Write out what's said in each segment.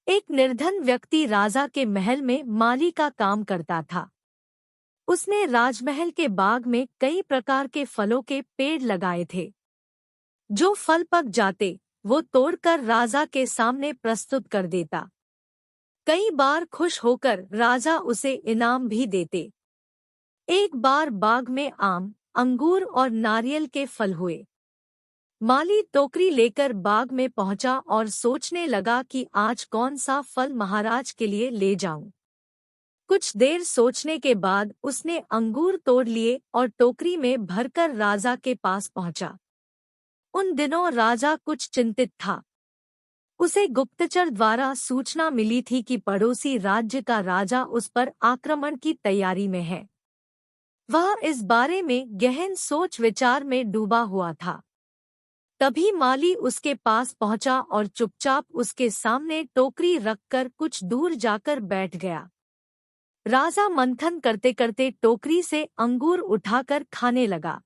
एक निर्धन व्यक्ति राजा के महल में माली का काम करता था। उसने राजमहल के बाग में कई प्रकार के फलों के पेड़ लगाए थे। जो फल पक जाते वो तोड़कर राजा के सामने प्रस्तुत कर देता। कई बार खुश होकर राजा उसे इनाम भी देते। एक बार बाग में आम, अंगूर और नारियल के फल हुए। माली टोकरी लेकर बाग में पहुंचा और सोचने लगा कि आज कौन सा फल महाराज के लिए ले जाऊं। कुछ देर सोचने के बाद उसने अंगूर तोड़ लिए और टोकरी में भरकर राजा के पास पहुंचा। उन दिनों राजा कुछ चिंतित था। उसे गुप्तचर द्वारा सूचना मिली थी कि पड़ोसी राज्य का राजा उस पर आक्रमण की तैयारी में है। वह इस बारे में गहन सोच विचार में डूबा हुआ था। तभी माली उसके पास पहुंचा और चुपचाप उसके सामने टोकरी रखकर कुछ दूर जाकर बैठ गया। राजा मंथन करते करते टोकरी से अंगूर उठाकर खाने लगा।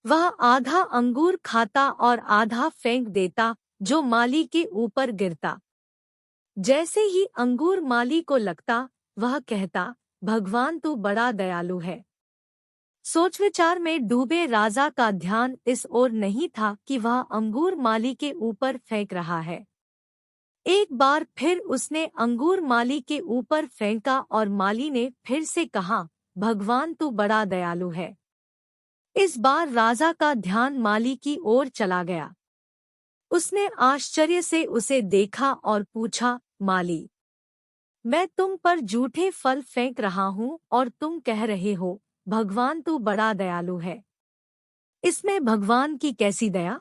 वह आधा अंगूर खाता और आधा फेंक देता, जो माली के ऊपर गिरता। जैसे ही अंगूर माली को लगता, वह कहता, भगवान तू बड़ा दयालु है। सोच विचार में डूबे राजा का ध्यान इस ओर नहीं था कि वह अंगूर माली के ऊपर फेंक रहा है। एक बार फिर उसने अंगूर माली के ऊपर फेंका और माली ने फिर से कहा, भगवान तू बड़ा दयालु है। इस बार राजा का ध्यान माली की ओर चला गया। उसने आश्चर्य से उसे देखा और पूछा, माली, मैं तुम पर जूठे फल फेंक रहा हूँ और तुम कह रहे हो, भगवान तू बड़ा दयालु है। इसमें भगवान की कैसी दया?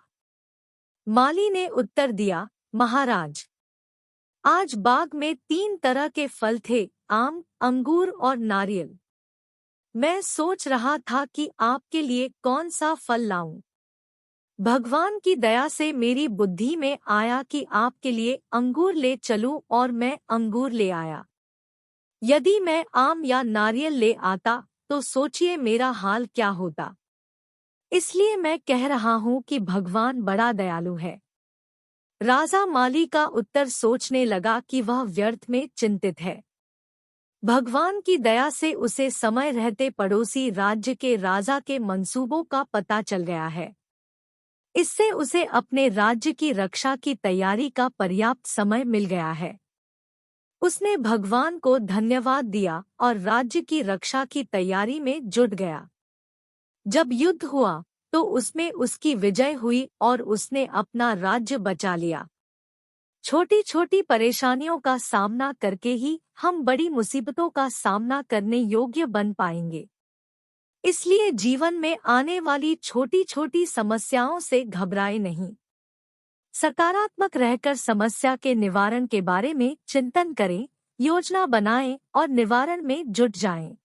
माली ने उत्तर दिया, महाराज, आज बाग में 3 तरह के फल थे, आम, अंगूर और नारियल। मैं सोच रहा था कि आपके लिए कौन सा फल लाऊं। भगवान की दया से मेरी बुद्धि में आया कि आपके लिए अंगूर ले चलूं और मैं अंगूर ले आया। यदि मैं आम या नारियल ले आता तो सोचिए मेरा हाल क्या होता। इसलिए मैं कह रहा हूँ कि भगवान बड़ा दयालु है। राजा माली का उत्तर सोचने लगा कि वह व्यर्थ में चिंतित है। भगवान की दया से उसे समय रहते पड़ोसी राज्य के राजा के मंसूबों का पता चल गया है। इससे उसे अपने राज्य की रक्षा की तैयारी का पर्याप्त समय मिल गया है। उसने भगवान को धन्यवाद दिया और राज्य की रक्षा की तैयारी में जुट गया। जब युद्ध हुआ तो उसमें उसकी विजय हुई और उसने अपना राज्य बचा लिया। छोटी छोटी परेशानियों का सामना करके ही हम बड़ी मुसीबतों का सामना करने योग्य बन पाएंगे। इसलिए जीवन में आने वाली छोटी छोटी समस्याओं से घबराए नहीं। सकारात्मक रहकर समस्या के निवारण के बारे में चिंतन करें, योजना बनाएं और निवारण में जुट जाएं।